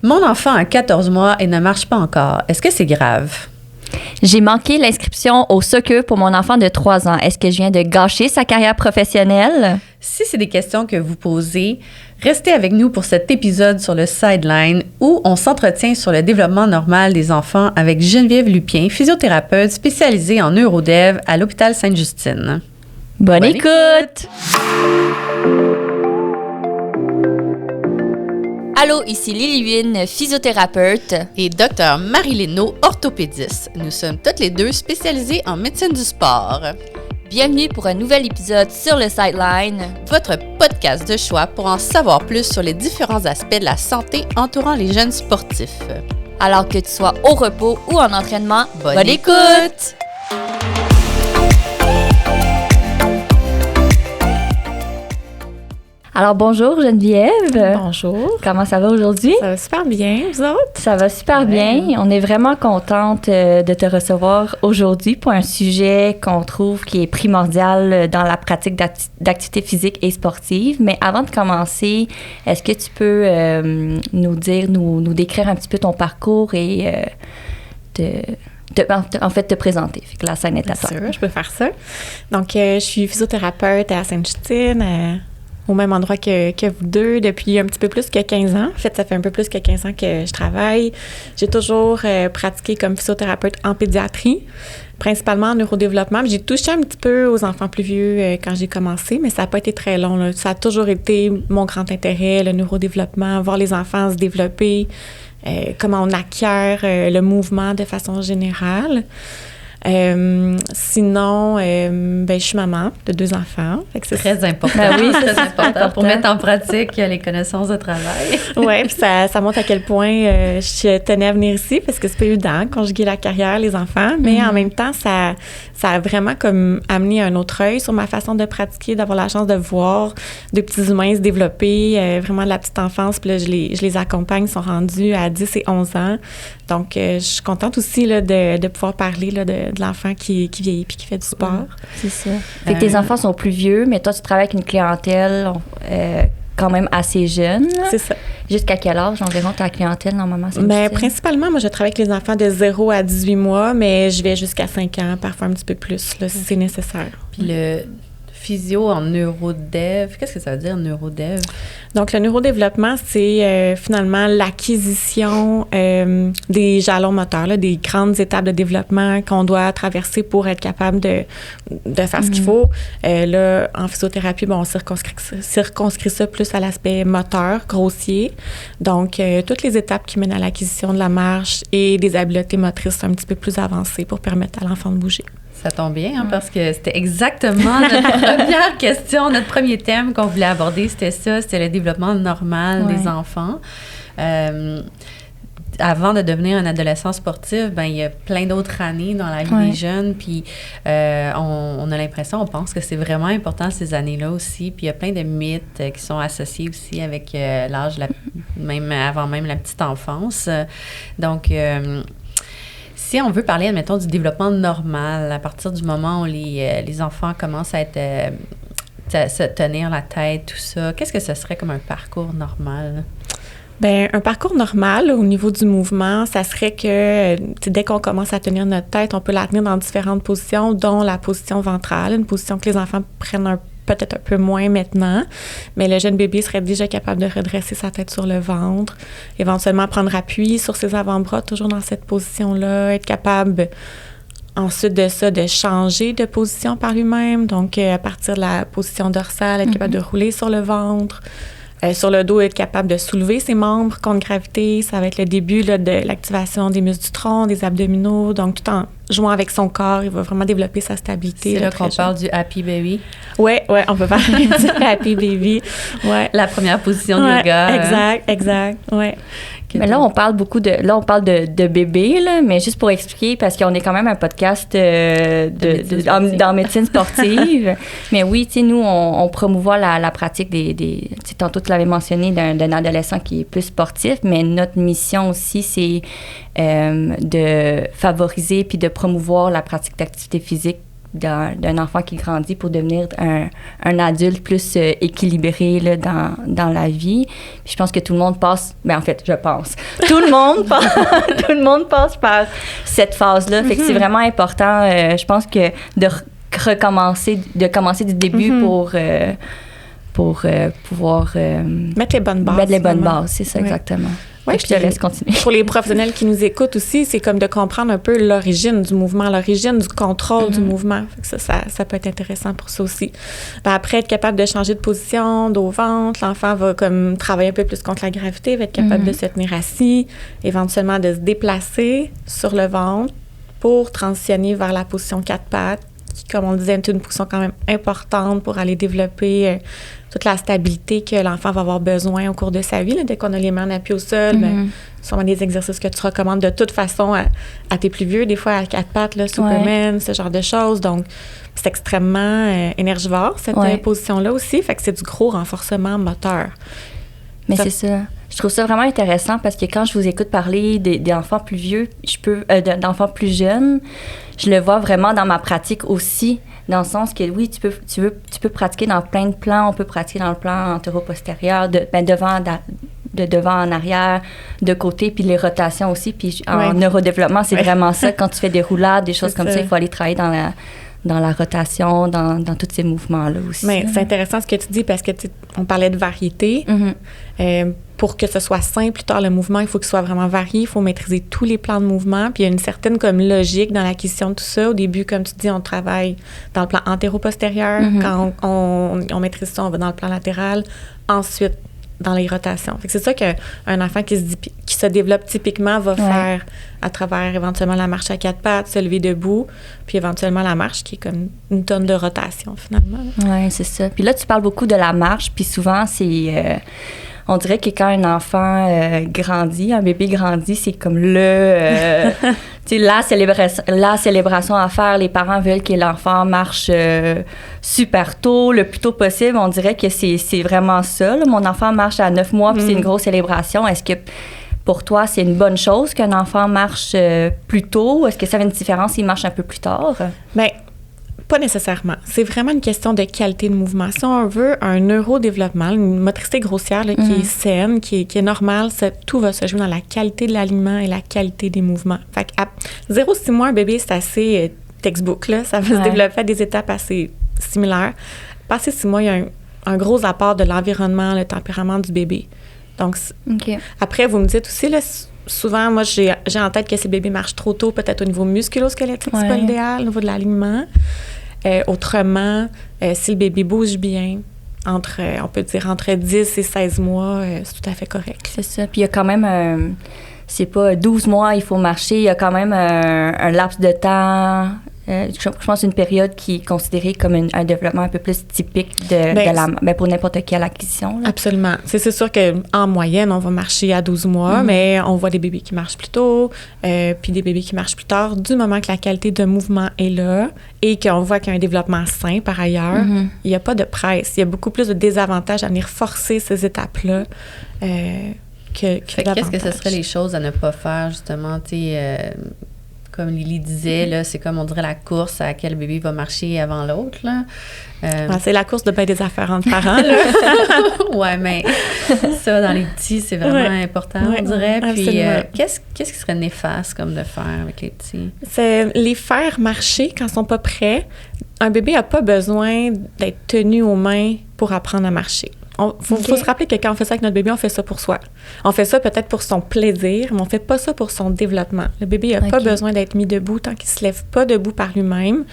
Mon enfant a 14 mois et ne marche pas encore. Est-ce que c'est grave? J'ai manqué l'inscription au soccer pour mon enfant de 3 ans. Est-ce que je viens de gâcher sa carrière professionnelle? Si c'est des questions que vous posez, restez avec nous pour cet épisode sur le Sideline où on s'entretient sur le développement normal des enfants avec Geneviève Lupien, physiothérapeute spécialisée en neurodev à l'hôpital Sainte-Justine. Bonne écoute! Allô, ici Lily Wynne, physiothérapeute. Et Dr Marie Lénaud, orthopédiste. Nous sommes toutes les deux spécialisées en médecine du sport. Bienvenue pour un nouvel épisode sur le Sideline, votre podcast de choix pour en savoir plus sur les différents aspects de la santé entourant les jeunes sportifs. Alors que tu sois au repos ou en entraînement, bonne écoute! Alors bonjour Geneviève. Bonjour. Comment ça va aujourd'hui? Ça va super bien, vous autres? Ça va super bien. On est vraiment contente de te recevoir aujourd'hui pour un sujet qu'on trouve qui est primordial dans la pratique d'activité physique et sportive. Mais avant de commencer, est-ce que tu peux nous décrire un petit peu ton parcours et te présenter? Fait que la scène est à toi. Bien sûr, je peux faire ça. Donc, je suis physiothérapeute à Sainte-Justine, au même endroit que vous deux, depuis un petit peu plus que 15 ans. En fait, ça fait un peu plus que 15 ans que je travaille. J'ai toujours pratiqué comme physiothérapeute en pédiatrie, principalement en neurodéveloppement. J'ai touché un petit peu aux enfants plus vieux quand j'ai commencé, mais ça n'a pas été très long, là. Ça a toujours été mon grand intérêt, le neurodéveloppement, voir les enfants se développer, comment on acquiert le mouvement de façon générale. Sinon, je suis maman de 2 enfants. C'est très important. Oui, c'est très important pour mettre en pratique les connaissances de travail. Oui, puis ça montre à quel point je tenais à venir ici parce que c'est pas évident, conjuguer la carrière, les enfants, mais en même temps, ça a vraiment comme amené un autre œil sur ma façon de pratiquer, d'avoir la chance de voir de petits humains se développer, vraiment de la petite enfance. Puis là, je les accompagne, ils sont rendus à 10 et 11 ans. Donc, je suis contente aussi là, de pouvoir parler là, de l'enfant qui vieillit puis qui fait du sport. C'est ça. Fait que tes enfants sont plus vieux, mais toi, tu travailles avec une clientèle quand même assez jeune. C'est ça. Jusqu'à quel âge environ ta clientèle, normalement? Principalement, moi, je travaille avec les enfants de 0 à 18 mois, mais je vais jusqu'à 5 ans, parfois un petit peu plus, là, si c'est nécessaire. Puis le physio en neurodev, qu'est-ce que ça veut dire, neurodev? Donc, le neurodéveloppement, c'est finalement l'acquisition des jalons moteurs, là, des grandes étapes de développement qu'on doit traverser pour être capable de faire ce qu'il faut. Là, en physiothérapie, on circonscrit ça plus à l'aspect moteur, grossier. Donc, toutes les étapes qui mènent à l'acquisition de la marche et des habiletés motrices un petit peu plus avancées pour permettre à l'enfant de bouger. Ça tombe bien, parce que c'était exactement notre première question, notre premier thème qu'on voulait aborder, c'était ça, c'était le développement normal des enfants. Avant de devenir un adolescent sportif, il y a plein d'autres années dans la vie des jeunes, puis on a l'impression, on pense que c'est vraiment important ces années-là aussi, puis il y a plein de mythes qui sont associés aussi avec l'âge, même avant même la petite enfance. Donc, si on veut parler, admettons, du développement normal, à partir du moment où les enfants commencent à se tenir la tête, tout ça, qu'est-ce que ce serait comme un parcours normal? Bien, un parcours normal au niveau du mouvement, ça serait que dès qu'on commence à tenir notre tête, on peut la tenir dans différentes positions, dont la position ventrale, une position que les enfants prennent peut-être un peu moins maintenant, mais le jeune bébé serait déjà capable de redresser sa tête sur le ventre, éventuellement prendre appui sur ses avant-bras, toujours dans cette position-là, être capable ensuite de ça de changer de position par lui-même, donc à partir de la position dorsale, être capable de rouler sur le ventre, sur le dos, être capable de soulever ses membres contre gravité, ça va être le début là, de l'activation des muscles du tronc, des abdominaux, donc tout en jouant avec son corps, il va vraiment développer sa stabilité. C'est là qu'on parle du Happy Baby? Oui, on peut parler du Happy Baby. Ouais. La première position de yoga. Exact, oui. Mais là, on parle de bébé, là, mais juste pour expliquer, parce qu'on est quand même un podcast dans médecine sportive. Mais oui, tu sais, nous, on promouvoit la pratique des tantôt, tu l'avais mentionné, d'un adolescent qui est plus sportif, mais notre mission aussi, c'est de favoriser puis de promouvoir la pratique d'activité physique d'un enfant qui grandit pour devenir un adulte plus équilibré là, dans la vie. Puis je pense que tout le monde passe... Ben en fait, je pense. Tout le monde passe par cette phase-là. Fait que c'est vraiment important, je pense que de commencer du début pour pouvoir... mettre les bonnes bases. Mettre les bonnes bases, c'est ça, exactement. Oui, je te laisse continuer. Pour les professionnels qui nous écoutent aussi, c'est comme de comprendre un peu l'origine du mouvement, l'origine du contrôle du mouvement. Fait que ça peut être intéressant pour ça aussi. Ben après, être capable de changer de position, dos au ventre, l'enfant va comme travailler un peu plus contre la gravité, va être capable de se tenir assis, éventuellement de se déplacer sur le ventre pour transitionner vers la position 4 pattes, qui, comme on le disait, est une position quand même importante pour aller développer toute la stabilité que l'enfant va avoir besoin au cours de sa vie. Là, dès qu'on a les mains en appui au sol, ben, sûrement des exercices que tu recommandes de toute façon à tes plus vieux, des fois à 4 pattes, là, Superman, ce genre de choses. Donc, c'est extrêmement énergivore, cette position-là aussi. Fait que c'est du gros renforcement moteur. Mais c'est ça. Je trouve ça vraiment intéressant parce que quand je vous écoute parler d'enfants plus vieux, d'enfants plus jeunes, je le vois vraiment dans ma pratique aussi, dans le sens que oui, tu peux pratiquer dans plein de plans. On peut pratiquer dans le plan antéro-postérieur, de devant en arrière, de côté, puis les rotations aussi. Puis en neurodéveloppement, c'est vraiment ça. Quand tu fais des roulades, des choses comme ça, il faut aller travailler dans la rotation, dans tous ces mouvements-là aussi. Mais c'est intéressant ce que tu dis parce que on parlait de variété. Pour que ce soit simple, plus tard, le mouvement, il faut qu'il soit vraiment varié. Il faut maîtriser tous les plans de mouvement. Puis il y a une certaine comme logique dans l'acquisition de tout ça. Au début, comme tu dis, on travaille dans le plan antéro-postérieur. Quand on maîtrise ça, on va dans le plan latéral. Ensuite, dans les rotations. Fait que c'est ça qu'un enfant qui se développe typiquement va faire à travers éventuellement la marche à 4 pattes, se lever debout, puis éventuellement la marche qui est comme une tonne de rotation finalement. Oui, c'est ça. Puis là, tu parles beaucoup de la marche, puis souvent, c'est... on dirait que quand un enfant grandit, un bébé grandit, c'est comme la célébration à faire. Les parents veulent que l'enfant marche super tôt, le plus tôt possible. On dirait que c'est vraiment ça. Là. Mon enfant marche à 9 mois, puis c'est une grosse célébration. Est-ce que pour toi, c'est une bonne chose qu'un enfant marche plus tôt? Est-ce que ça fait une différence s'il marche un peu plus tard? Bien, pas nécessairement. C'est vraiment une question de qualité de mouvement. Si on veut un neurodéveloppement, une motricité grossière là, qui est saine, qui est normale, tout va se jouer dans la qualité de l'alignement et la qualité des mouvements. Fait qu'à 0-6 mois, un bébé, c'est assez textbook. Là. Ça va se développer à des étapes assez similaires. Passé 6 mois, il y a un gros apport de l'environnement, le tempérament du bébé. Donc, après, vous me dites aussi, là, souvent, moi, j'ai en tête que ces bébés marchent trop tôt, peut-être au niveau musculo-squelettique, c'est pas l'idéal, au niveau de l'alignement. Autrement, si le bébé bouge bien, on peut dire entre 10 et 16 mois, c'est tout à fait correct. C'est ça. Puis il y a quand même c'est pas 12 mois, il faut marcher. Il y a quand même un laps de temps, je pense une période qui est considérée comme un développement un peu plus typique pour n'importe quelle acquisition. Là. Absolument. C'est sûr qu'en moyenne, on va marcher à 12 mois, mais on voit des bébés qui marchent plus tôt, puis des bébés qui marchent plus tard, du moment que la qualité de mouvement est là et qu'on voit qu'il y a un développement sain par ailleurs, il n'y a pas de presse. Il y a beaucoup plus de désavantages à venir forcer ces étapes-là qu'est-ce que ce serait les choses à ne pas faire, justement, comme Lily disait, là, c'est comme on dirait la course à quel bébé va marcher avant l'autre. Là. C'est la course de bien des affaires entre parents. Oui, mais ça, dans les petits, c'est vraiment important, on dirait. Puis, qu'est-ce qui serait néfaste comme de faire avec les petits? C'est les faire marcher quand ils ne sont pas prêts. Un bébé n'a pas besoin d'être tenu aux mains pour apprendre à marcher. Faut se rappeler que quand on fait ça avec notre bébé, on fait ça pour soi. On fait ça peut-être pour son plaisir, mais on fait pas ça pour son développement. Le bébé n'a pas besoin d'être mis debout tant qu'il se lève pas debout par lui-même.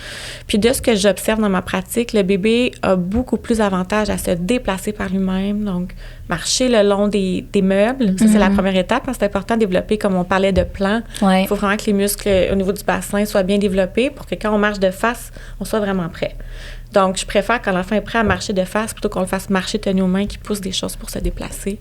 Puis de ce que j'observe dans ma pratique, le bébé a beaucoup plus avantage à se déplacer par lui-même, donc marcher le long des meubles. Ça, c'est la première étape. C'est important de développer, comme on parlait de plan. Il faut vraiment que les muscles au niveau du bassin soient bien développés pour que quand on marche de face, on soit vraiment prêt. Donc, je préfère quand l'enfant est prêt à marcher de face plutôt qu'on le fasse marcher tenu aux mains, qu'il pousse des choses pour se déplacer.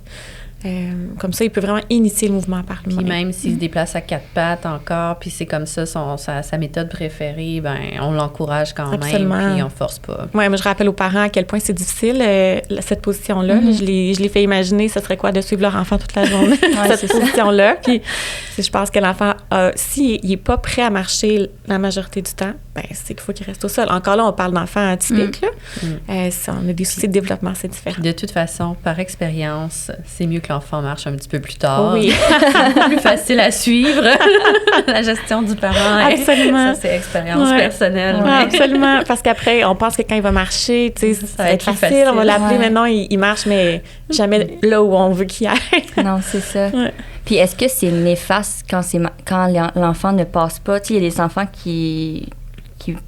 Comme ça, il peut vraiment initier le mouvement par lui-même. Puis même s'il se déplace à 4 pattes encore, puis c'est comme ça sa méthode préférée, ben on l'encourage quand même, puis on force pas. Oui, mais je rappelle aux parents à quel point c'est difficile, cette position-là. Je les fais imaginer, ce serait quoi de suivre leur enfant toute la journée, cette position-là. Puis Je pense que l'enfant, s'il n'est pas prêt à marcher la majorité du temps, ben c'est qu'il faut qu'il reste au sol. Encore là, on parle d'enfants atypiques. Si on a des soucis de développement, c'est différent. De toute façon, par expérience, c'est mieux que l'enfant marche un petit peu plus tard. Oui. C'est plus facile à suivre. La gestion du parent. Absolument. Ça, c'est expérience personnelle. Ouais, absolument. Parce qu'après, on pense que quand il va marcher, ça va être facile. On va l'appeler maintenant, il marche, mais jamais là où on veut qu'il aille. Non, c'est ça. Ouais. Puis est-ce que c'est néfaste quand l'enfant ne passe pas? Tu sais, il y a des enfants qui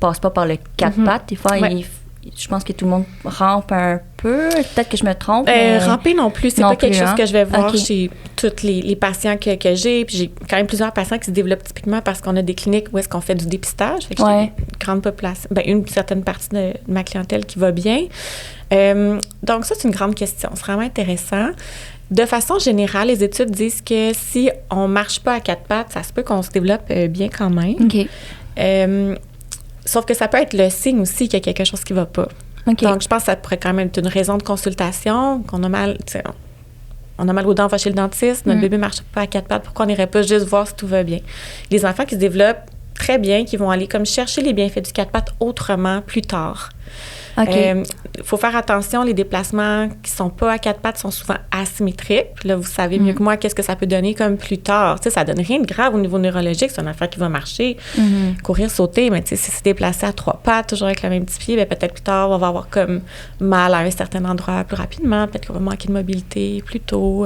passent pas par le quatre pattes. Des fois, je pense que tout le monde rampe un peu. Peut-être que je me trompe. Ramper non plus, c'est pas quelque chose que je vais voir chez tous les patients que j'ai. Puis j'ai quand même plusieurs patients qui se développent typiquement parce qu'on a des cliniques où est-ce qu'on fait du dépistage. Fait que j'ai une grande population, une certaine partie de ma clientèle qui va bien. Donc ça, c'est une grande question. C'est vraiment intéressant. De façon générale, les études disent que si on marche pas à quatre pattes, ça se peut qu'on se développe bien quand même. Sauf que ça peut être le signe aussi qu'il y a quelque chose qui va pas. Donc, je pense que ça pourrait quand même être une raison de consultation, qu'on a mal, on a mal aux dents, on va chez le dentiste, notre bébé marche pas à quatre pattes, pourquoi on n'irait pas juste voir si tout va bien? Les enfants qui se développent très bien, qui vont aller comme chercher les bienfaits du quatre pattes autrement plus tard. Il faut faire attention, les déplacements qui sont pas à quatre pattes sont souvent asymétriques. Puis là, vous savez mieux que moi qu'est-ce que ça peut donner comme plus tard. Tu sais, ça donne rien de grave au niveau neurologique, c'est un enfant qui va marcher, courir, sauter, mais tu sais, si c'est déplacé à trois pattes, toujours avec le même petit pied, bien, peut-être plus tard, on va avoir comme mal à un certain endroit plus rapidement, peut-être qu'on va manquer de mobilité plus tôt.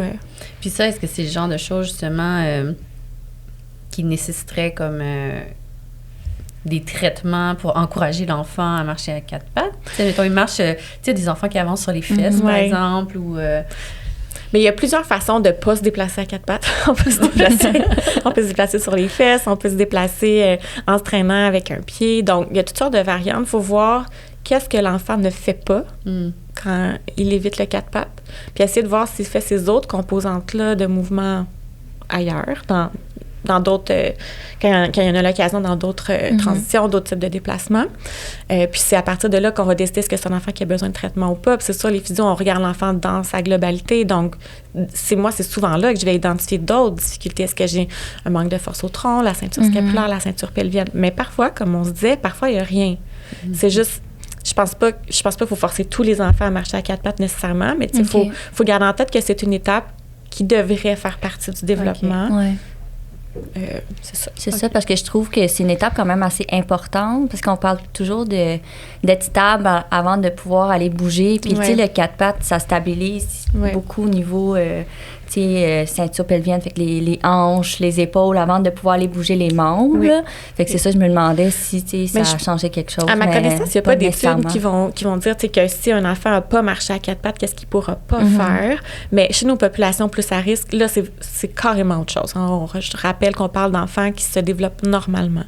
Puis ça, est-ce que c'est le genre de choses, justement, qui nécessiterait comme... des traitements pour encourager l'enfant à marcher à quatre pattes. Tu sais, mettons, il marche, tu sais, des enfants qui avancent sur les fesses, par exemple, ou... Mais il y a plusieurs façons de ne pas se déplacer à quatre pattes. On peut se déplacer sur les fesses, on peut se déplacer en se traînant avec un pied. Donc, il y a toutes sortes de variantes. Il faut voir qu'est-ce que l'enfant ne fait pas quand il évite le quatre pattes, puis essayer de voir s'il fait ces autres composantes-là de mouvement ailleurs, dans d'autres, quand il y en a l'occasion dans d'autres transitions, d'autres types de déplacements. Puis c'est à partir de là qu'on va décider est-ce que c'est un enfant qui a besoin de traitement ou pas. Puis c'est sûr, les physios, on regarde l'enfant dans sa globalité. Donc, c'est souvent là que je vais identifier d'autres difficultés. Est-ce que j'ai un manque de force au tronc, la ceinture scapulaire, la ceinture pelvienne? Mais parfois, comme on se disait, parfois, il n'y a rien. C'est juste... Je pense pas qu'il faut forcer tous les enfants à marcher à quatre pattes nécessairement, mais il faut garder en tête que c'est une étape qui devrait faire partie du développement. C'est ça. C'est ça, parce que je trouve que c'est une étape quand même assez importante, parce qu'on parle toujours d'être stable avant de pouvoir aller bouger. Puis, tu sais, le quatre pattes, ça stabilise beaucoup au niveau, tu sais, ceinture pelvienne, fait que les hanches, les épaules, avant de pouvoir aller bouger les membres. Là. Fait que c'est ça, je me demandais si, tu sais, ça a changé quelque chose. À ma connaissance, il n'y a pas d'études qui vont dire, tu sais, que si un enfant n'a pas marché à quatre pattes, qu'est-ce qu'il ne pourra pas faire. Mais chez nos populations plus à risque, là, c'est carrément autre chose. Je rappelle qu'on parle d'enfants qui se développent normalement.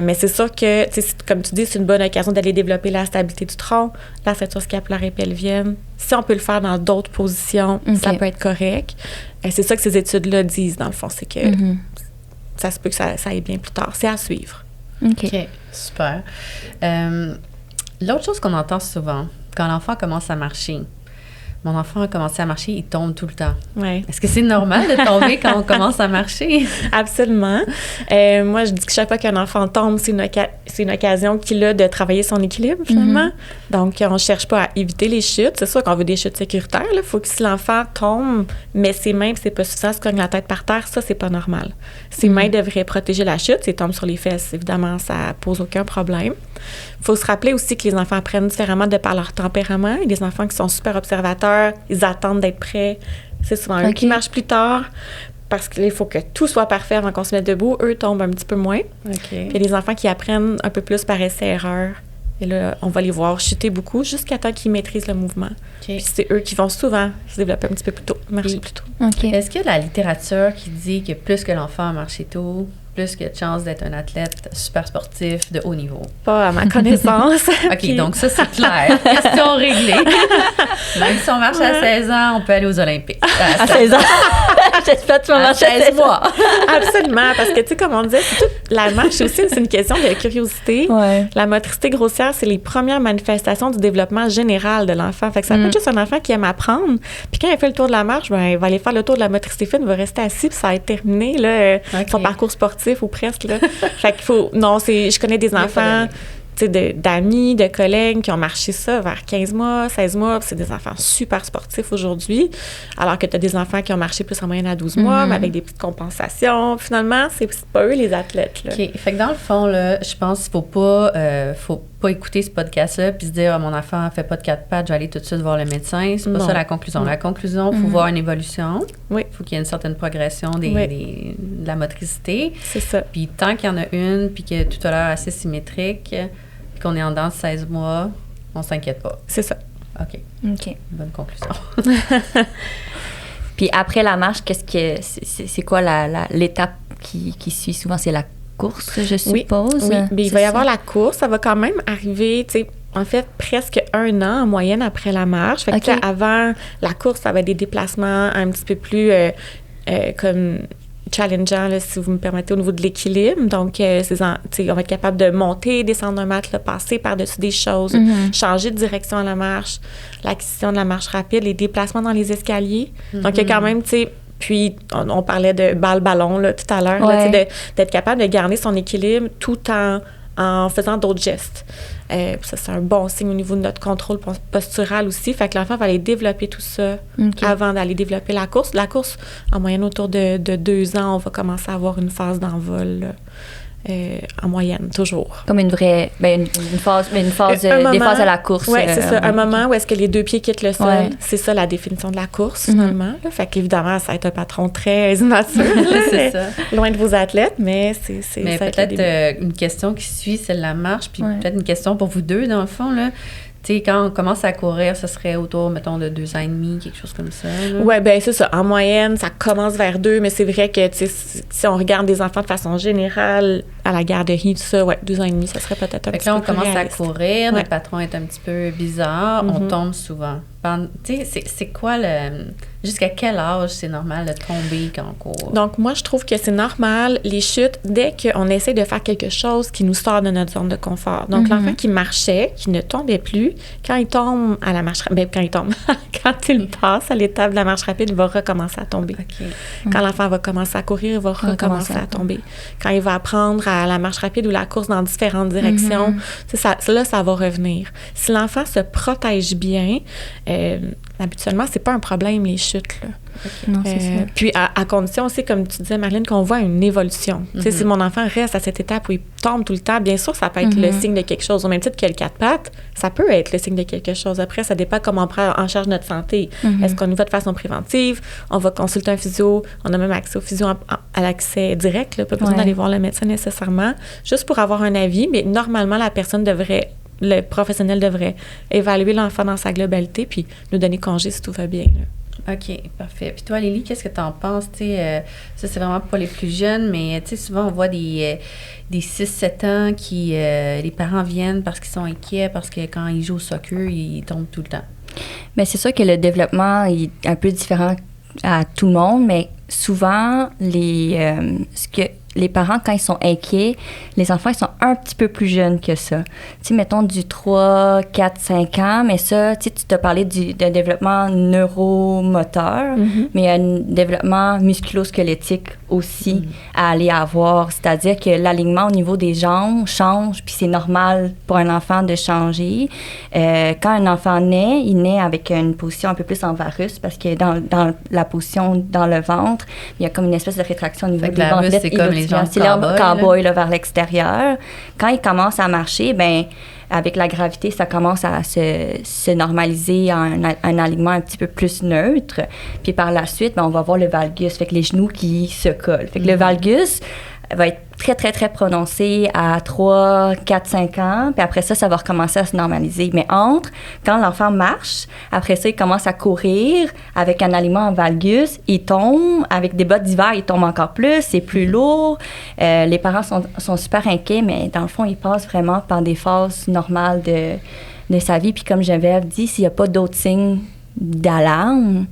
Mais c'est sûr que, comme tu dis, c'est une bonne occasion d'aller développer la stabilité du tronc, la ceinture scapulaire et pelvienne. Si on peut le faire dans d'autres positions, ça peut être correct. C'est ça que ces études-là disent, dans le fond, c'est que ça se peut que ça aille bien plus tard. C'est à suivre. OK, super. L'autre chose qu'on entend souvent, quand l'enfant commence à marcher, mon enfant a commencé à marcher, il tombe tout le temps. Est-ce que c'est normal de tomber quand on commence à marcher? Absolument. Moi, je dis que chaque fois qu'un enfant tombe, c'est une occasion qu'il a de travailler son équilibre, finalement. Donc, on ne cherche pas à éviter les chutes. C'est sûr qu'on veut des chutes sécuritaires. Il faut que si l'enfant tombe, mais ses mains, c'est pas suffisant, se cogne la tête par terre, ça, c'est pas normal. Ses mains devraient protéger la chute. S'il tombe sur les fesses, évidemment, ça pose aucun problème. Il faut se rappeler aussi que les enfants apprennent différemment de par leur tempérament. Il y a des enfants qui sont super observateurs, ils attendent d'être prêts. C'est souvent eux qui marchent plus tard parce qu'il faut que tout soit parfait avant qu'on se mette debout. Eux tombent un petit peu moins. Puis il y a des enfants qui apprennent un peu plus par essai-erreur. Et là, on va les voir chuter beaucoup jusqu'à temps qu'ils maîtrisent le mouvement. Puis c'est eux qui vont souvent se développer un petit peu plus tôt, marcher plus tôt. Est-ce qu'il y a de la littérature qui dit que plus que l'enfant a marché tôt, plus que de chances d'être un athlète super sportif de haut niveau? Pas à ma connaissance. OK, Puis- donc ça, c'est clair. Question réglée. Même si on marche à 16 ans, on peut aller aux Olympiques. À 16 ans. J'espère que tu vas marcher à 16 mois. Absolument, parce que, tu sais, comme on disait, la marche aussi, c'est une question de curiosité. Ouais. La motricité grossière, c'est les premières manifestations du développement général de l'enfant. Fait que ça peut être juste un enfant qui aime apprendre, puis quand il fait le tour de la marche, ben, il va aller faire le tour de la motricité fine, il va rester assis, puis ça va être terminé, là, son parcours sportif ou presque, là. Fait qu'il faut... Non, je connais des enfants... Tu sais, d'amis, de collègues qui ont marché ça vers 15 mois, 16 mois, puis c'est des enfants super sportifs aujourd'hui, alors que tu as des enfants qui ont marché plus en moyenne à 12 mois, mais avec des petites compensations. Finalement, c'est pas eux les athlètes, là. OK. Fait que dans le fond, là, je pense qu'il faut pas écouter ce podcast-là puis se dire « Ah, mon enfant fait pas de 4 pattes, je vais aller tout de suite voir le médecin ». C'est pas ça la conclusion. La conclusion, il faut voir une évolution. Oui. Il faut qu'il y ait une certaine progression de la motricité. C'est ça. Puis tant qu'il y en a une, puis que tout a l'air assez symétrique, puis qu'on est en dedans de 16 mois, on s'inquiète pas. C'est ça. OK. OK. Bonne conclusion. Puis après la marche, c'est quoi l'étape qui suit souvent? C'est la course, je suppose? Oui, mais il va y avoir la course. Ça va quand même arriver, tu sais, en fait, presque 1 an en moyenne après la marche. Fait que avant la course, ça va être des déplacements un petit peu plus comme challengeant, là, si vous me permettez, au niveau de l'équilibre. Donc, on va être capable de monter, descendre un matelas, passer par-dessus des choses, changer de direction à la marche, l'acquisition de la marche rapide, les déplacements dans les escaliers. Donc, il y a quand même, tu sais, puis on parlait de balle-ballon là, tout à l'heure, là, d'être capable de garder son équilibre tout en faisant d'autres gestes. Ça, c'est un bon signe au niveau de notre contrôle postural aussi. Fait que l'enfant va aller développer tout ça avant d'aller développer la course. La course, en moyenne, autour de 2 ans, on va commencer à avoir une phase d'envol là, en moyenne, toujours. Comme une vraie... une phase des phases à la course. Oui, c'est ça. Un moment où est-ce que les 2 pieds quittent le sol. Ouais. C'est ça, la définition de la course, finalement. Là. Fait qu'évidemment, ça va être un patron très immature. C'est ça. Loin de vos athlètes, mais c'est mais ça. peut-être une question qui suit, c'est la marche, puis peut-être une question pour vous deux, dans le fond, là. Tu sais, quand on commence à courir, ça serait autour, mettons, de 2 ans et demi, quelque chose comme ça. Oui, bien, c'est ça. En moyenne, ça commence vers 2, mais c'est vrai que, tu sais, si on regarde des enfants de façon générale, à la garderie, tout ça, 2 ans et demi, ça serait peut-être un petit peu là, on commence réaliste. à courir, notre patron est un petit peu bizarre, on tombe souvent. Tu sais, c'est quoi jusqu'à quel âge c'est normal de tomber quand on court? Donc, moi, je trouve que c'est normal, les chutes, dès qu'on essaie de faire quelque chose qui nous sort de notre zone de confort. Donc, l'enfant qui marchait, qui ne tombait plus, quand il tombe à la marche rapide, quand il passe à l'étape de la marche rapide, il va recommencer à tomber. Okay. Quand l'enfant va commencer à courir, il va recommencer à tomber. Quand il va apprendre à la marche rapide ou la course dans différentes directions, ça va revenir. Si l'enfant se protège bien, habituellement, c'est pas un problème, les chutes, là. Okay. Non, c'est ça. Puis, à condition aussi, comme tu disais, Marlène, qu'on voit une évolution. Tu sais, si mon enfant reste à cette étape où il tombe tout le temps, bien sûr, ça peut être le signe de quelque chose. Au même titre que le 4 pattes, ça peut être le signe de quelque chose. Après, ça dépend comment on prend en charge notre santé. Est-ce qu'on y va de façon préventive? On va consulter un physio. On a même accès au physio à l'accès direct, là. Pas besoin d'aller voir le médecin nécessairement. Juste pour avoir un avis, mais normalement, le professionnel devrait évaluer l'enfant dans sa globalité puis nous donner congé si tout va bien, là. OK, parfait. Puis toi, Lily, qu'est-ce que tu en penses? Ça, c'est vraiment pour les plus jeunes, mais souvent, on voit des 6-7 ans qui... les parents viennent parce qu'ils sont inquiets, parce que quand ils jouent au soccer, ils tombent tout le temps. Bien, c'est sûr que le développement est un peu différent à tout le monde, mais souvent, les parents, quand ils sont inquiets, les enfants, ils sont un petit peu plus jeunes que ça. Tu sais, mettons du 3, 4, 5 ans, mais ça, tu sais, tu t'as parlé d'un développement neuromoteur, mais il y a un développement musculo-squelettique aussi à aller avoir. C'est-à-dire que l'alignement au niveau des jambes change, puis c'est normal pour un enfant de changer. Quand un enfant naît, il naît avec une position un peu plus en varus, parce que dans la position dans le ventre, il y a comme une espèce de rétraction au niveau des bandelettes. C'est comme les jambes cowboy là, vers l'extérieur. Quand il commence à marcher, ben avec la gravité, ça commence à se normaliser en un alignement un petit peu plus neutre. Puis par la suite, ben, on va voir le valgus, fait que les genoux qui se collent. Fait que le valgus, va être très, très, très prononcée à 3, 4, 5 ans. Puis après ça va recommencer à se normaliser. Mais quand l'enfant marche, après ça, il commence à courir avec un aliment en valgus, il tombe. Avec des bottes d'hiver, il tombe encore plus, c'est plus lourd. Les parents sont super inquiets, mais dans le fond, il passe vraiment par des phases normales de sa vie. Puis comme Geneviève dit, s'il n'y a pas d'autres signes d'alarme.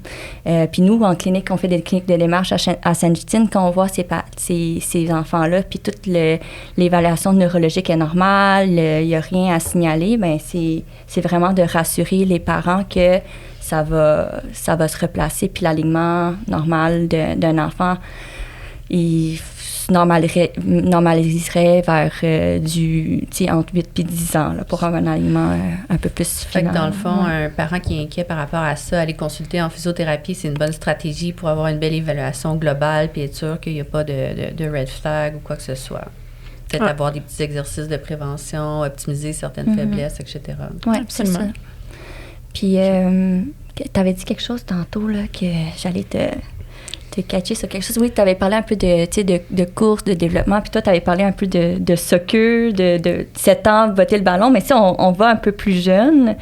Puis nous, en clinique, on fait des cliniques de démarche à Sainte-Justine. Quand on voit ces enfants-là, puis toute l'évaluation neurologique est normale, il n'y a rien à signaler, bien, c'est vraiment de rassurer les parents que ça va se replacer, puis l'alignement normal d'un enfant, il normaliserait vers entre 8 et 10 ans là, pour avoir un alignement un peu plus final. Fait que dans le fond, un parent qui est inquiet par rapport à ça, aller consulter en physiothérapie, c'est une bonne stratégie pour avoir une belle évaluation globale puis être sûr qu'il n'y a pas de red flag ou quoi que ce soit. Peut-être avoir des petits exercices de prévention, optimiser certaines faiblesses, etc. Oui, absolument. Puis, tu avais dit quelque chose tantôt là, que j'allais te catcher sur quelque chose. Oui, tu avais parlé un peu de course, de développement, puis toi, tu avais parlé un peu de soccer, de 7 ans, botter le ballon, mais si on va un peu plus jeune,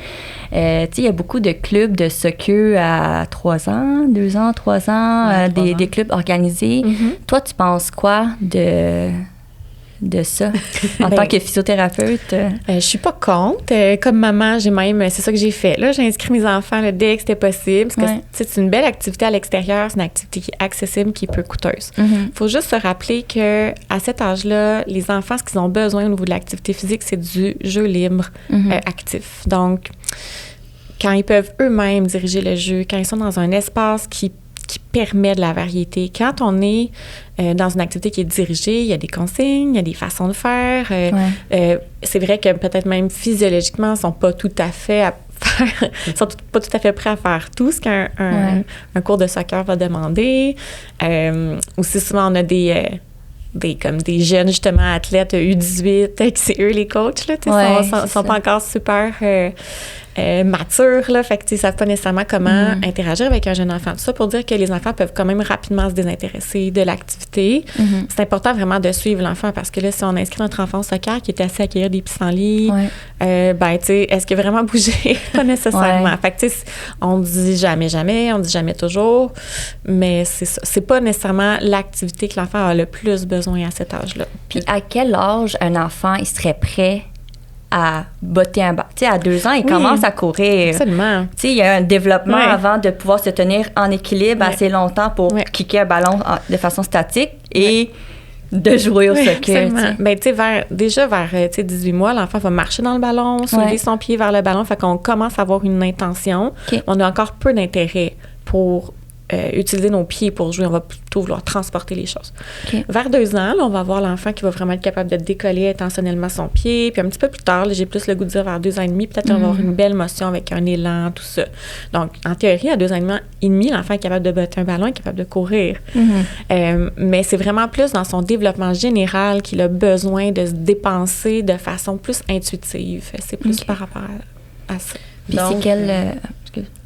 il y a beaucoup de clubs de soccer à 3 ans, 2 ans, 3 ans, des clubs organisés. Mm-hmm. Toi, tu penses quoi de ça en tant que physiothérapeute? Je suis pas contre. Comme maman, c'est ça que j'ai fait. Là, j'ai inscrit mes enfants là, dès que c'était possible. Parce que c'est une belle activité à l'extérieur. C'est une activité qui est accessible, qui est peu coûteuse. Il faut juste se rappeler qu'à cet âge-là, les enfants, ce qu'ils ont besoin au niveau de l'activité physique, c'est du jeu libre actif. Donc, quand ils peuvent eux-mêmes diriger le jeu, quand ils sont dans un espace qui permet de la variété. Quand on est dans une activité qui est dirigée, il y a des consignes, il y a des façons de faire. C'est vrai que peut-être même physiologiquement, ils ne sont pas tout à fait sont pas tout à fait prêts à faire tout ce qu'un cours de soccer va demander. Aussi souvent, on a des jeunes, justement, athlètes U18, c'est eux les coachs, là, sont pas encore super matures, là, fait que ils savent pas nécessairement comment interagir avec un jeune enfant. Tout ça pour dire que les enfants peuvent quand même rapidement se désintéresser de l'activité. C'est important vraiment de suivre l'enfant parce que là, si on inscrit notre enfant au soccer qui était assez à accueillir des pissenlits, est-ce qu'il a vraiment bougé? Pas nécessairement. Fait que on dit jamais, on dit jamais toujours, mais c'est pas nécessairement l'activité que l'enfant a le plus besoin à cet âge-là. Puis à quel âge un enfant, il serait prêt à botter un ballon? Tu sais, à 2 ans, il commence à courir. Absolument. Tu sais, il y a un développement avant de pouvoir se tenir en équilibre assez longtemps pour kicker un ballon de façon statique et de jouer au soccer. Absolument. Ben, tu sais, vers 18 mois, l'enfant va marcher dans le ballon, soulever son pied vers le ballon. Fait qu'on commence à avoir une intention. On a encore peu d'intérêt pour utiliser nos pieds pour jouer. On va plutôt vouloir transporter les choses. Vers 2 ans, là, on va voir l'enfant qui va vraiment être capable de décoller intentionnellement son pied. Puis un petit peu plus tard, là, j'ai plus le goût de dire vers 2 ans et demi, peut-être on va avoir une belle motion avec un élan, tout ça. Donc, en théorie, à 2 ans et demi, l'enfant est capable de botter un ballon, est capable de courir. Mais c'est vraiment plus dans son développement général qu'il a besoin de se dépenser de façon plus intuitive. C'est plus par rapport à ça. Puis c'est quel...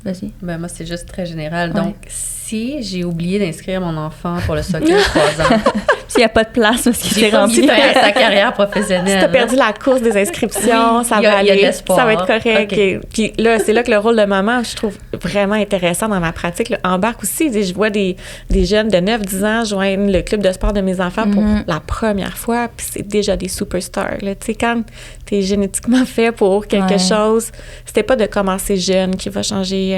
Vas-y. Ben moi, c'est juste très général. Donc, si j'ai oublié d'inscrire mon enfant pour le soccer 3 ans... S'il n'y a pas de place parce qu'il s'est rempli sa carrière professionnelle. Si tu as perdu la course des inscriptions, ça va aller. Ça va être correct. Okay. Puis là, c'est là que le rôle de maman, je trouve vraiment intéressant dans ma pratique, là, embarque aussi. Je vois des jeunes de 9-10 ans joindre le club de sport de mes enfants pour la première fois, puis c'est déjà des superstars. Tu sais, quand tu es génétiquement fait pour quelque chose, c'était pas de commencer jeune qui va changer...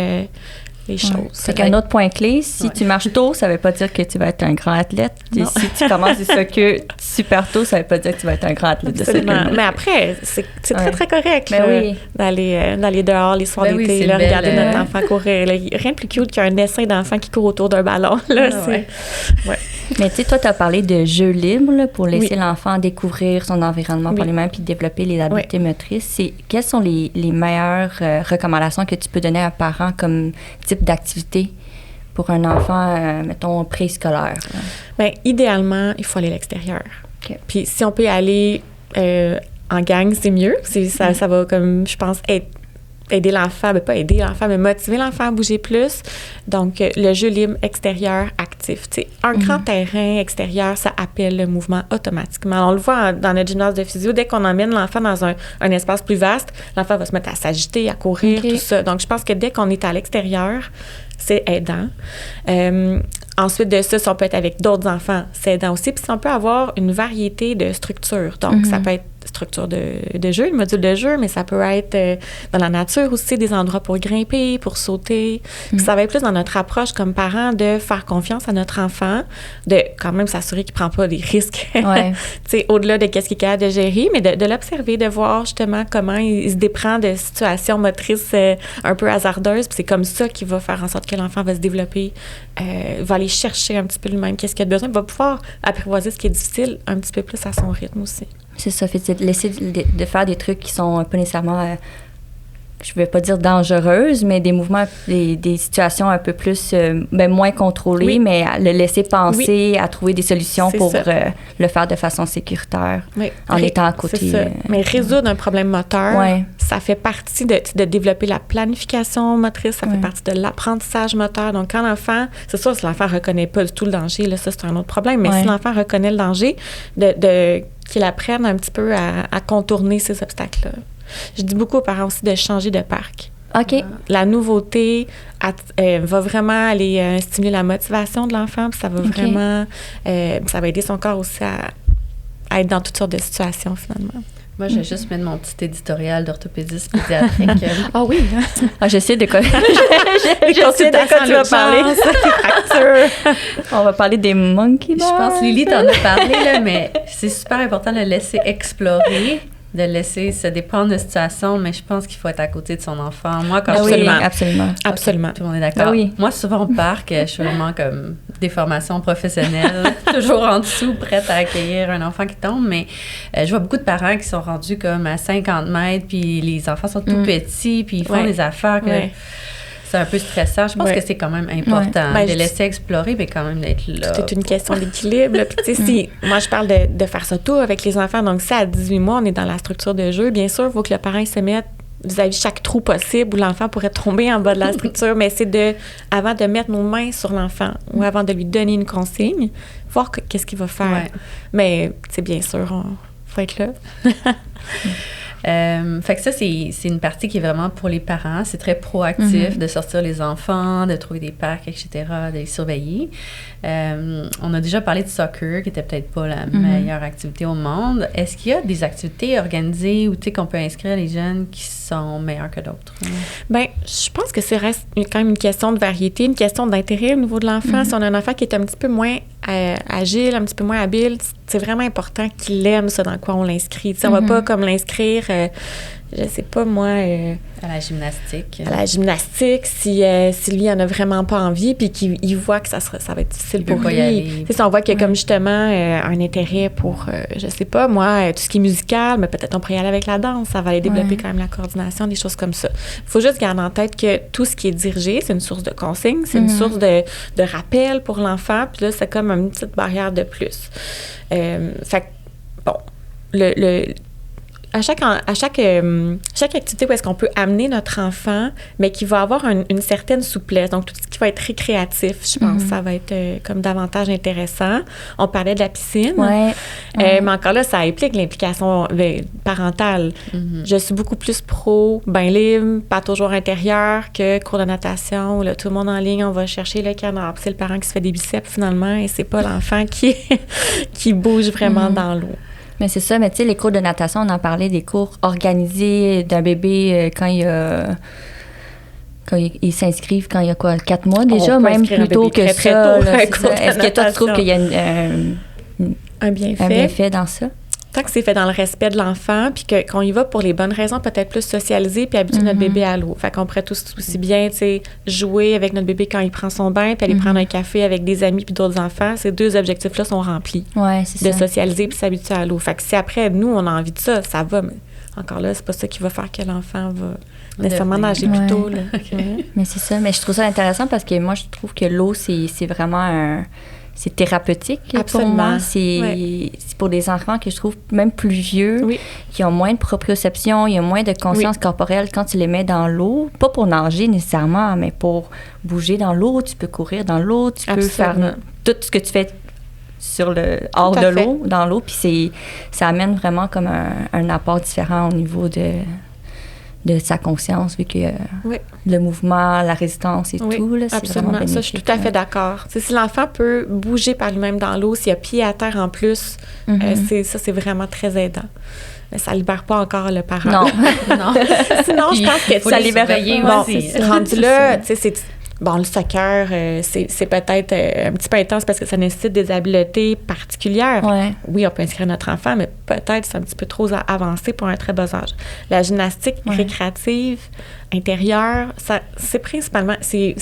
les choses. C'est qu'un autre point clé, si tu marches tôt, ça ne veut pas dire que tu vas être un grand athlète. Et si tu commences du soccer super tôt, ça ne veut pas dire que tu vas être un grand athlète de soccer. Mais après, c'est très, très correct d'aller dehors les soirs d'été, regarder notre enfant courir. Là, rien de plus cute qu'un dessin d'enfant qui court autour d'un ballon. Là, Mais tu sais, toi, tu as parlé de jeu libre là, pour laisser l'enfant découvrir son environnement par lui-même puis développer les habiletés motrices. Quelles sont les meilleures recommandations que tu peux donner à un parent comme type d'activité pour un enfant, mettons, préscolaire? Bien, idéalement, il faut aller à l'extérieur. Puis si on peut aller en gang, c'est mieux. Ça va, comme je pense, être aider l'enfant, pas aider l'enfant, mais motiver l'enfant à bouger plus. Donc, le jeu libre extérieur actif. Tu sais, un grand terrain extérieur, ça appelle le mouvement automatiquement. On le voit dans notre gymnase de physio, dès qu'on emmène l'enfant dans un espace plus vaste, l'enfant va se mettre à s'agiter, à courir, tout ça. Donc, je pense que dès qu'on est à l'extérieur, c'est aidant. Ensuite de ça, si on peut être avec d'autres enfants, c'est aidant aussi. Puis si on peut avoir une variété de structures. Donc, ça peut être structure de jeu, le module de jeu, mais ça peut être dans la nature aussi, des endroits pour grimper, pour sauter. Puis ça va être plus dans notre approche comme parents de faire confiance à notre enfant, de quand même s'assurer qu'il ne prend pas des risques, Ouais. tu sais, au-delà de qu'est-ce qu'il est capable de gérer, mais de l'observer, de voir justement comment il se déprend de situations motrices un peu hasardeuses. Puis c'est comme ça qu'il va faire en sorte que l'enfant va se développer, va aller chercher un petit peu lui-même qu'est-ce qu'il a besoin, va pouvoir apprivoiser ce qui est difficile un petit peu plus à son rythme aussi. C'est ça, fait laisser de faire des trucs qui sont pas nécessairement, je vais pas dire dangereuses, mais des mouvements, des situations un peu plus, moins contrôlées, mais à le laisser penser, à trouver des solutions pour le faire de façon sécuritaire, en étant à côté. C'est ça. Mais résoudre un problème moteur, ça fait partie de développer la planification motrice, ça fait partie de l'apprentissage moteur. Donc, quand l'enfant, c'est sûr, si l'enfant reconnaît pas du tout le danger, là, ça, c'est un autre problème, mais si l'enfant reconnaît le danger, qu'il apprenne un petit peu à contourner ces obstacles-là. Je dis beaucoup aux parents aussi de changer de parc. OK. La nouveauté va vraiment aller stimuler la motivation de l'enfant, puis ça va vraiment... ça va aider son corps aussi à être dans toutes sortes de situations, finalement. Moi, je vais juste mettre mon petit éditorial d'orthopédiste pédiatrique. Ah oui! Je sais de quoi... je sais de quoi tu vas parler. On va parler des monkey bars. Je pense, Lily, t'en as parlé, là, mais c'est super important de le laisser explorer, de le laisser se dépendre de situation, mais je pense qu'il faut être à côté de son enfant. Moi, quand absolument. Absolument. Tout le monde est d'accord. Oui. Moi, souvent au parc, je suis vraiment comme des formations professionnelles, toujours en dessous, prête à accueillir un enfant qui tombe, mais je vois beaucoup de parents qui sont rendus comme à 50 mètres, puis les enfants sont tout petits, puis ils font des affaires que... C'est un peu stressant. Je pense que c'est quand même important de laisser explorer, mais quand même d'être là. C'est une question d'équilibre. Puis, tu sais, si moi, je parle de faire ça tout avec les enfants, donc si à 18 mois, on est dans la structure de jeu, bien sûr, il faut que le parent se mette vis-à-vis chaque trou possible où l'enfant pourrait tomber en bas de la structure, mais c'est avant de mettre nos mains sur l'enfant ou avant de lui donner une consigne, voir qu'est-ce qu'il va faire. Ouais. Mais, c'est bien sûr, il faut être là. Fait que ça, c'est une partie qui est vraiment pour les parents. C'est très proactif de sortir les enfants, de trouver des parcs, etc., de les surveiller. On a déjà parlé de soccer, qui n'était peut-être pas la meilleure activité au monde. Est-ce qu'il y a des activités organisées où qu'on peut inscrire les jeunes qui sont meilleurs que d'autres? Bien, je pense que ça reste quand même une question de variété, une question d'intérêt au niveau de l'enfant. Si on a un enfant qui est un petit peu moins agile, un petit peu moins habile, c'est vraiment important qu'il aime ça dans quoi on l'inscrit. On ne va pas comme l'inscrire, je sais pas moi... à la gymnastique. À la gymnastique, si lui en a vraiment pas envie, puis qu'il voit que ça va être difficile pour lui. Si on voit qu'il y a comme justement un intérêt pour, je sais pas moi, tout ce qui est musical, mais peut-être on pourrait y aller avec la danse, ça va aller développer quand même la coordination, des choses comme ça. Il faut juste garder en tête que tout ce qui est dirigé, c'est une source de consigne, c'est une source de rappel pour l'enfant, puis là, c'est comme une petite barrière de plus. Fait que, bon, à chaque activité où est-ce qu'on peut amener notre enfant, mais qui va avoir une certaine souplesse. Donc, tout ce qui va être récréatif, je pense, ça va être comme davantage intéressant. On parlait de la piscine. Mais encore là, ça implique l'implication parentale. Je suis beaucoup plus pro, bain libre, pas toujours intérieur, que cours de natation, où là, tout le monde en ligne, on va chercher le canard. Puis c'est le parent qui se fait des biceps, finalement, et c'est pas l'enfant qui bouge vraiment dans l'eau. Mais c'est ça, mais tu sais, les cours de natation, on en parlait des cours organisés d'un bébé quand ils s'inscrivent quand il y a 4 mois déjà, même plus tôt que ça. Est-ce que toi, tu trouves qu'il y a un bienfait dans ça? Tant que c'est fait dans le respect de l'enfant, puis qu'on y va pour les bonnes raisons, peut-être plus socialiser puis habituer notre bébé à l'eau. Fait qu'on pourrait tous aussi bien, tu sais, jouer avec notre bébé quand il prend son bain, puis aller prendre un café avec des amis puis d'autres enfants. Ces 2 objectifs-là sont remplis. C'est de socialiser puis s'habituer à l'eau. Fait que si après, nous, on a envie de ça, ça va, mais encore là, c'est pas ça qui va faire que l'enfant va nécessairement nager plus tôt. Là. Mais c'est ça. Mais je trouve ça intéressant parce que moi, je trouve que l'eau, c'est vraiment c'est thérapeutique. Absolument. Pour moi. C'est pour des enfants que je trouve même plus vieux, qui ont moins de proprioception, il y a moins de conscience corporelle quand tu les mets dans l'eau. Pas pour nager nécessairement, mais pour bouger dans l'eau. Tu peux courir dans l'eau, tu peux faire tout ce que tu fais hors de l'eau, dans l'eau. Puis ça amène vraiment comme un apport différent au niveau de sa conscience, vu que le mouvement, la résistance et tout, là, c'est absolument. Vraiment bénéfique. Ça, je suis tout à fait d'accord. Si l'enfant peut bouger par lui-même dans l'eau, s'il a pied à terre en plus, c'est vraiment très aidant. Mais ça ne libère pas encore le parent. Non. Non. Sinon, je pense que ça libère pas. Rendu là, tu sais, c'est... Bon, le soccer, c'est peut-être un petit peu intense parce que ça nécessite des habiletés particulières. Ouais. Oui, on peut inscrire notre enfant, mais peut-être c'est un petit peu trop avancé pour un très bas âge. La gymnastique récréative, intérieure, c'est principalement... C'est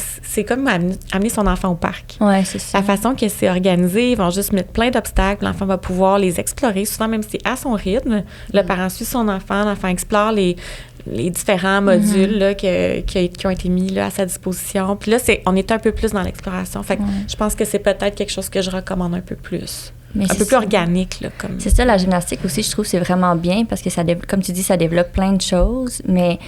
comme amener son enfant au parc. Oui, c'est ça. La façon que c'est organisé, ils vont juste mettre plein d'obstacles. L'enfant va pouvoir les explorer, souvent même si c'est à son rythme. Le parent suit son enfant, l'enfant explore les différents modules là, qui ont été mis là, à sa disposition. Puis là, on est un peu plus dans l'exploration. Fait que je pense que c'est peut-être quelque chose que je recommande un peu plus. Mais un peu plus organique. Là, comme... C'est ça, la gymnastique aussi, je trouve, c'est vraiment bien parce que, comme tu dis, ça développe plein de choses. Mais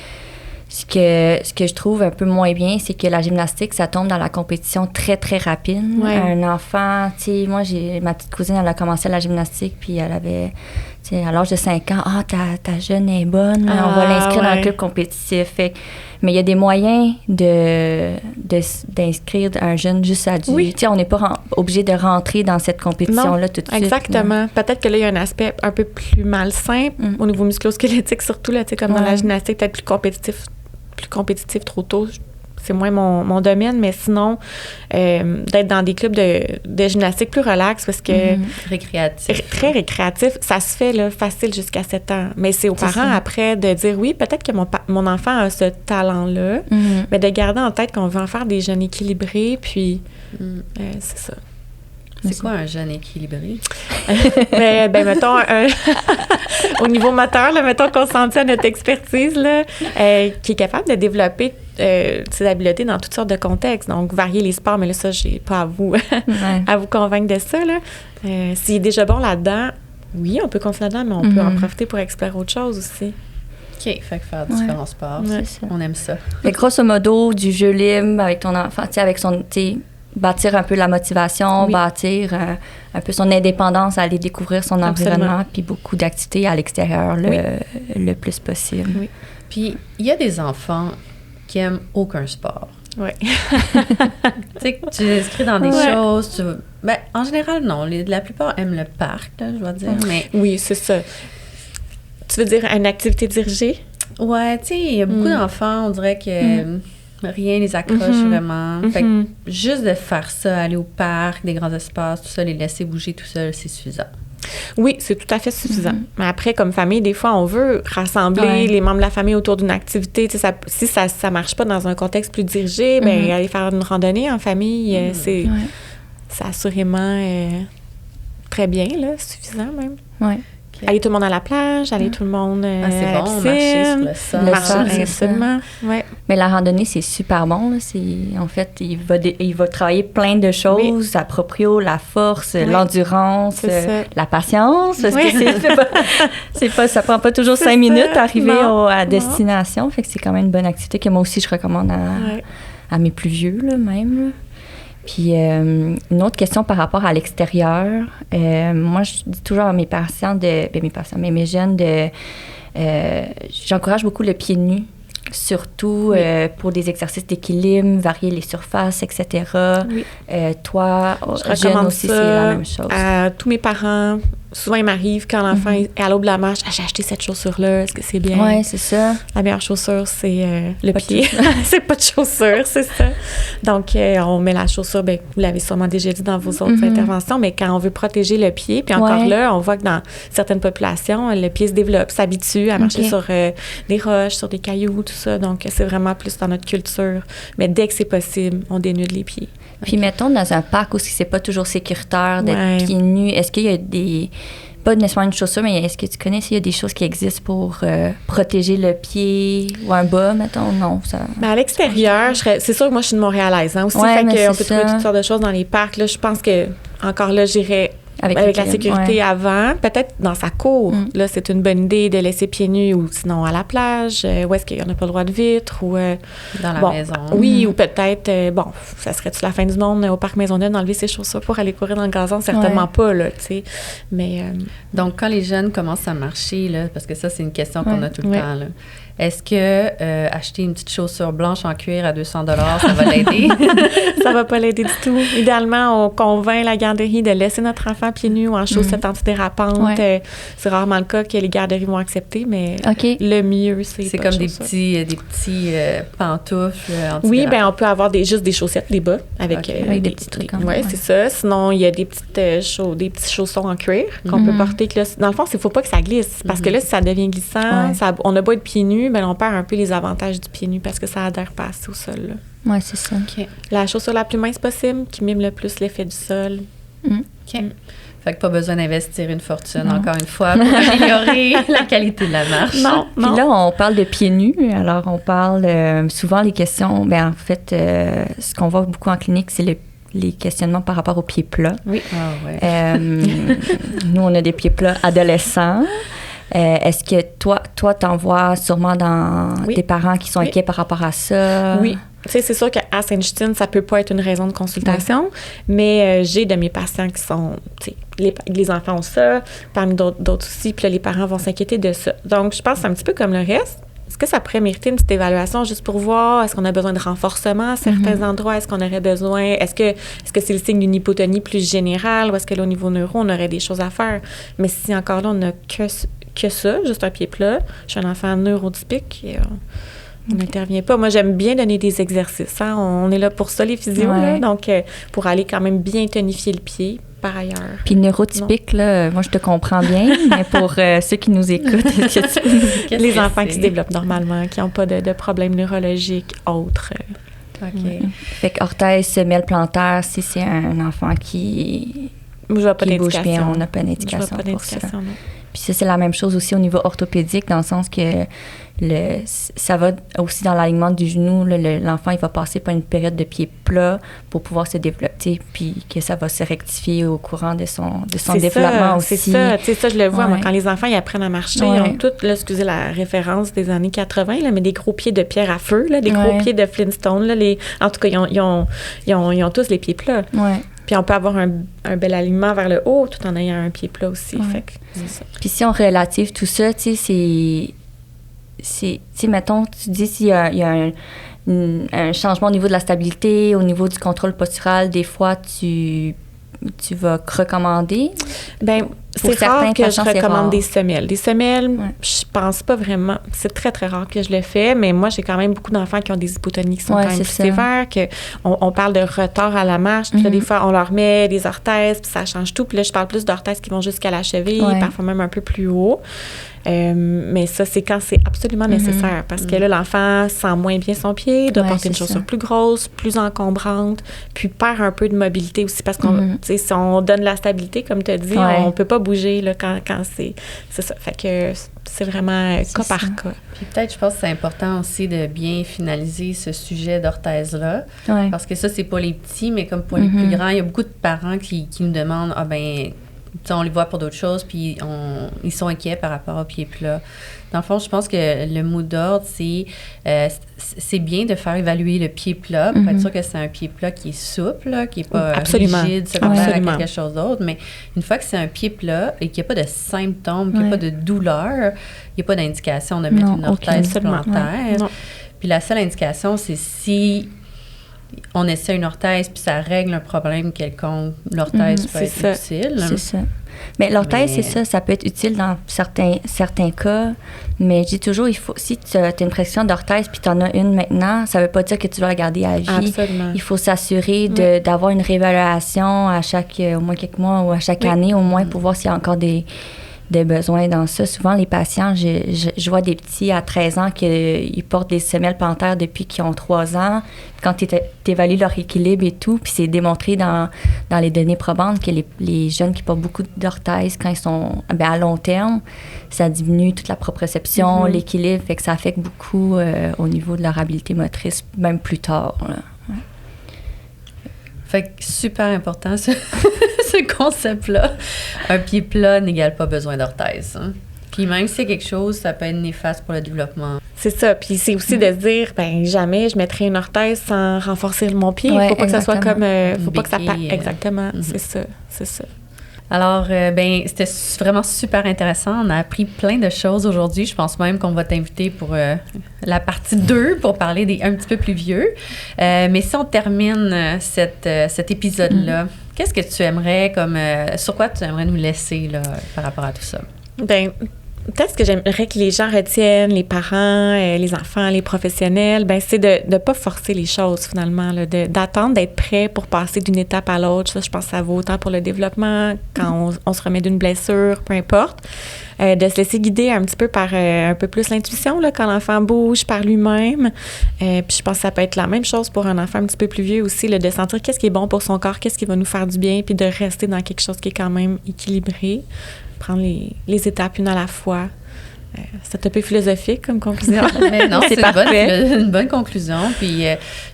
ce que je trouve un peu moins bien, c'est que la gymnastique, ça tombe dans la compétition très, très rapide. Ouais. Un enfant, tu sais, moi, ma petite cousine, elle a commencé la gymnastique, puis elle avait... à l'âge de 5 ans, ta jeune est bonne, on va l'inscrire dans un club compétitif. Mais il y a des moyens d'inscrire un jeune juste adulte. Oui. On n'est pas obligé de rentrer dans cette compétition-là tout de suite. Exactement. Peut-être que là, il y a un aspect un peu plus malsain au niveau musculo-squelettique, surtout, là, comme dans la gymnastique, peut-être plus compétitif trop tôt. C'est moins mon domaine, mais sinon, d'être dans des clubs de gymnastique plus relax parce que... Récréatif. Très récréatif. Ça se fait là, facile jusqu'à 7 ans. Mais c'est aux parents après de dire, oui, peut-être que mon enfant a ce talent-là, mais de garder en tête qu'on veut en faire des jeunes équilibrés, puis c'est ça. C'est quoi un jeune équilibré? Ben, mettons, au niveau moteur, là, mettons qu'on sentit à notre expertise, là, qui est capable de développer ses habiletés dans toutes sortes de contextes. Donc, varier les sports, mais là, ça, j'ai pas à vous, à vous convaincre de ça. Là. S'il est déjà bon là-dedans, oui, on peut continuer là-dedans, mais on peut en profiter pour explorer autre chose aussi. OK, fait que faire différents sports, on aime ça. Mais grosso modo, du jeu libre avec ton enfant, avec son... bâtir un peu la motivation, bâtir un peu son indépendance, aller découvrir son environnement, puis beaucoup d'activités à l'extérieur le plus possible. Oui. Puis, il y a des enfants qui aiment aucun sport. Oui. Tu sais, tu t'inscris dans des choses, ben, en général, non. La plupart aiment le parc, là, je dois dire. Mais... Oui, c'est ça. Tu veux dire une activité dirigée? Ouais, tu sais, il y a beaucoup d'enfants, on dirait que... Rien les accroche vraiment. Fait que juste de faire ça, aller au parc, des grands espaces, tout ça, les laisser bouger tout seul, c'est suffisant. Oui, c'est tout à fait suffisant. Mais après, comme famille, des fois, on veut rassembler les membres de la famille autour d'une activité. Tu sais, si ça marche pas dans un contexte plus dirigé, bien, aller faire une randonnée en famille, c'est assurément très bien, là, suffisant même. Oui. Aller tout le monde à la plage, aller tout le monde c'est à bon, la piscine. marcher sur le sol. Absolument. Ouais. Mais la randonnée, c'est super bon. Là. En fait, il va travailler plein de choses, la proprio, la force, l'endurance, la patience. Parce que ça prend pas toujours 5 minutes à arriver à destination. Fait que c'est quand même une bonne activité que moi aussi, je recommande à mes plus vieux, là, même. Là. Puis, une autre question par rapport à l'extérieur. Moi, je dis toujours à mes jeunes j'encourage beaucoup le pied nu, surtout pour des exercices d'équilibre, varier les surfaces, etc. Oui. Toi, jeune aussi, c'est la même chose. À tous mes parents, souvent, il m'arrive quand l'enfant est à l'aube de la marche, j'ai acheté cette chaussure-là, est-ce que c'est bien? Oui, c'est ça. La meilleure chaussure, c'est le pied. C'est pas de chaussure, c'est ça. Donc, on met la chaussure, bien, vous l'avez sûrement déjà dit dans vos autres interventions, mais quand on veut protéger le pied, puis encore là, on voit que dans certaines populations, le pied se développe, s'habitue à marcher sur des roches, sur des cailloux, tout ça. Donc, c'est vraiment plus dans notre culture. Mais dès que c'est possible, on dénude les pieds. Puis, mettons, dans un parc où c'est pas toujours sécuritaire d'être pieds nus, est-ce qu'il y a des... Pas nécessairement une chaussure, mais est-ce que tu connais s'il y a des choses qui existent pour protéger le pied ou un bas, mettons? Non, ça... Ben à l'extérieur, c'est sûr que moi, je suis une Montréalaise aussi, fait qu'on peut trouver toutes sortes de choses dans les parcs. Là, je pense que encore là, j'irais avec la sécurité avant. Peut-être dans sa cour. Là, c'est une bonne idée de laisser pieds nus ou sinon à la plage, où est-ce qu'il n'y en a pas le droit de vitre ou... dans la maison. Oui, ou peut-être, ça serait-tu la fin du monde au parc Maisonneuve d'enlever ses chaussures pour aller courir dans le gazon? Certainement pas, là, tu sais. Mais... Donc, quand les jeunes commencent à marcher, là, parce que ça, c'est une question qu'on a tout le temps, là. Est-ce que acheter une petite chaussure blanche en cuir à 200 $, ça va l'aider? Ça va pas l'aider du tout. Idéalement, on convainc la garderie de laisser notre enfant pieds nus ou en chaussettes antidérapantes. C'est rarement le cas que les garderies vont accepter, mais le mieux, c'est comme des petits pantoufles antidérapantes. Oui, bien, on peut avoir juste des chaussettes, des bas, avec des petits trucs. Oui, c'est ça. Sinon, il y a des petits chaussons en cuir qu'on peut porter. Que là, dans le fond, il ne faut pas que ça glisse, parce que là, si ça devient glissant, on a beau être pieds nus, ben on perd un peu les avantages du pied nu parce que ça adhère pas assez au sol. Oui, c'est ça. La chaussure la plus mince possible, qui mime le plus l'effet du sol. Fait que pas besoin d'investir une fortune, encore une fois, pour améliorer la qualité de la marche. Non. Puis là, on parle de pieds nus. Alors, on parle souvent les questions... Bien, en fait, ce qu'on voit beaucoup en clinique, c'est les questionnements par rapport aux pieds plats. Oui. Nous, on a des pieds plats adolescents. Est-ce que toi, t'en vois sûrement dans des parents qui sont inquiets par rapport à ça? Oui. Tu sais, c'est sûr qu'à Sainte-Justine, ça peut pas être une raison de consultation, mais j'ai de mes patients qui sont... Tu sais, les enfants ont ça, parmi d'autres aussi, puis là, les parents vont s'inquiéter de ça. Donc, je pense que c'est un petit peu comme le reste. Est-ce que ça pourrait mériter une petite évaluation juste pour voir? Est-ce qu'on a besoin de renforcement à certains endroits? Est-ce qu'on aurait besoin? Est-ce que c'est le signe d'une hypotonie plus générale? Ou est-ce que là, au niveau neuro, on aurait des choses à faire? Mais si encore là, on n'a que ça, juste un pied plat, je suis un enfant neurotypique et on n'intervient pas. Moi, j'aime bien donner des exercices. Hein? On est là pour ça, les physios. Là, donc, pour aller quand même bien tonifier le pied. Par ailleurs. Puis neurotypique, là, moi, je te comprends bien, mais pour ceux qui nous écoutent, les enfants qui se développent normalement, qui n'ont pas de problèmes neurologiques autres. Fait qu'orthèse, semelle plantaire, si c'est un enfant qui bouge bien, on n'a pas d'indication pour ça. Puis ça, c'est la même chose aussi au niveau orthopédique, dans le sens que ça va aussi dans l'alignement du genou. L'enfant, il va passer par une période de pied plat pour pouvoir se développer, puis que ça va se rectifier au courant de son développement aussi. C'est ça, tu sais, ça, je le vois. Moi, quand les enfants, ils apprennent à marcher, ils ont toutes, là, excusez la référence des années 80, là, mais des gros pieds de pierre à feu, là, des gros pieds de Flintstone. Là, en tout cas, ils ont tous les pieds plats. Puis on peut avoir un bel alignement vers le haut tout en ayant un pied plat aussi. Fait que c'est ça. Puis si on relative tout ça, tu sais, c'est mettons, tu dis s'il y a un changement au niveau de la stabilité, au niveau du contrôle postural, des fois, tu vas recommander? Bien, c'est rare que je recommande des semelles. Des semelles, je pense pas vraiment. C'est très, très rare que je le fais, mais moi, j'ai quand même beaucoup d'enfants qui ont des hypotonies qui sont quand même plus sévères, on parle de retard à la marche. Puis là, des fois, on leur met des orthèses, puis ça change tout. Puis là, je parle plus d'orthèses qui vont jusqu'à la cheville, parfois même un peu plus haut. Mais ça, c'est quand c'est absolument nécessaire, parce que là, l'enfant sent moins bien son pied, doit porter une chaussure plus grosse, plus encombrante, puis perd un peu de mobilité aussi, parce qu'on, tu sais, si on donne la stabilité, comme tu as dit, on peut pas bouger là, quand c'est ça. Fait que c'est vraiment cas par cas. Puis peut-être, je pense que c'est important aussi de bien finaliser ce sujet d'orthèse-là, parce que ça, c'est pas les petits, mais comme pour les plus grands, il y a beaucoup de parents qui nous demandent, on les voit pour d'autres choses, puis ils sont inquiets par rapport au pied plat. Dans le fond, je pense que le mot d'ordre, c'est bien de faire évaluer le pied plat pour être sûr que c'est un pied plat qui est souple, qui n'est pas rigide, secondaire à quelque chose d'autre. Mais une fois que c'est un pied plat et qu'il n'y a pas de symptômes, qu'il n'y a pas de douleur, il n'y a pas d'indication de mettre une orthèse plantaire. Puis la seule indication, c'est si on essaie une orthèse puis ça règle un problème quelconque, l'orthèse peut être utile. C'est ça. Mais l'orthèse, c'est ça, ça peut être utile dans certains cas, mais je dis toujours, si tu as une prescription d'orthèse puis tu en as une maintenant, ça ne veut pas dire que tu vas la garder à vie. Absolument. Il faut s'assurer d'avoir une réévaluation au moins quelques mois ou à chaque année, au moins, pour voir s'il y a encore des besoins dans ça. Souvent, les patients, je vois des petits à 13 ans qui portent des semelles plantaires depuis qu'ils ont 3 ans. Quand tu évalues leur équilibre et tout, puis c'est démontré dans les données probantes que les jeunes qui portent beaucoup d'orthèses, quand ils sont à long terme, ça diminue toute la proprioception, l'équilibre, fait que ça affecte beaucoup au niveau de leur habileté motrice, même plus tard. Là. Fait que super important, ça. ce concept-là. Un pied plat n'égale pas besoin d'orthèse. Hein. Puis même si c'est quelque chose, ça peut être néfaste pour le développement. C'est ça. Puis c'est aussi de se dire, ben jamais je mettrai une orthèse sans renforcer mon pied. Il Ouais, faut pas que ça soit comme... faut pas que ça... béquille, Exactement, c'est ça. Alors, c'était vraiment super intéressant. On a appris plein de choses aujourd'hui. Je pense même qu'on va t'inviter pour la partie 2 pour parler un petit peu plus vieux. Mais si on termine cet épisode-là, qu'est-ce que tu aimerais sur quoi tu aimerais nous laisser là, par rapport à tout ça? Ben peut-être ce que j'aimerais que les gens retiennent, les parents, les enfants, les professionnels, ben c'est de ne pas forcer les choses finalement, là, d'attendre d'être prêt pour passer d'une étape à l'autre. Ça, je pense que ça vaut autant pour le développement, quand on se remet d'une blessure, peu importe. De se laisser guider un petit peu par un peu plus l'intuition, là, quand l'enfant bouge par lui-même. Puis je pense que ça peut être la même chose pour un enfant un petit peu plus vieux aussi, là, de sentir qu'est-ce qui est bon pour son corps, qu'est-ce qui va nous faire du bien, puis de rester dans quelque chose qui est quand même équilibré. Prendre les étapes une à la fois. C'est un peu philosophique comme conclusion. Mais non, c'est parfait. une bonne conclusion. Puis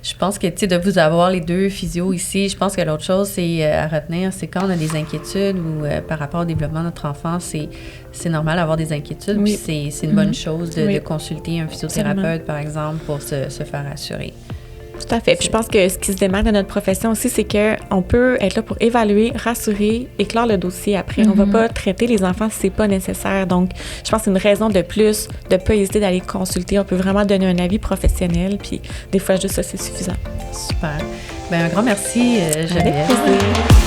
je pense que, tu sais, de vous avoir les deux physios ici, je pense que l'autre chose à retenir, c'est quand on a des inquiétudes ou par rapport au développement de notre enfant, c'est normal d'avoir des inquiétudes. Oui. Puis c'est une bonne chose de consulter un physiothérapeute, Absolument. par exemple, pour se faire assurer. Tout à fait. Puis je pense que ce qui se démarque de notre profession aussi, c'est qu'on peut être là pour évaluer, rassurer et clore le dossier après. On ne va pas traiter les enfants si ce n'est pas nécessaire. Donc, je pense que c'est une raison de plus de ne pas hésiter d'aller consulter. On peut vraiment donner un avis professionnel. Puis des fois, juste ça, c'est suffisant. Super. Bien, un grand merci, Geneviève. Avec plaisir.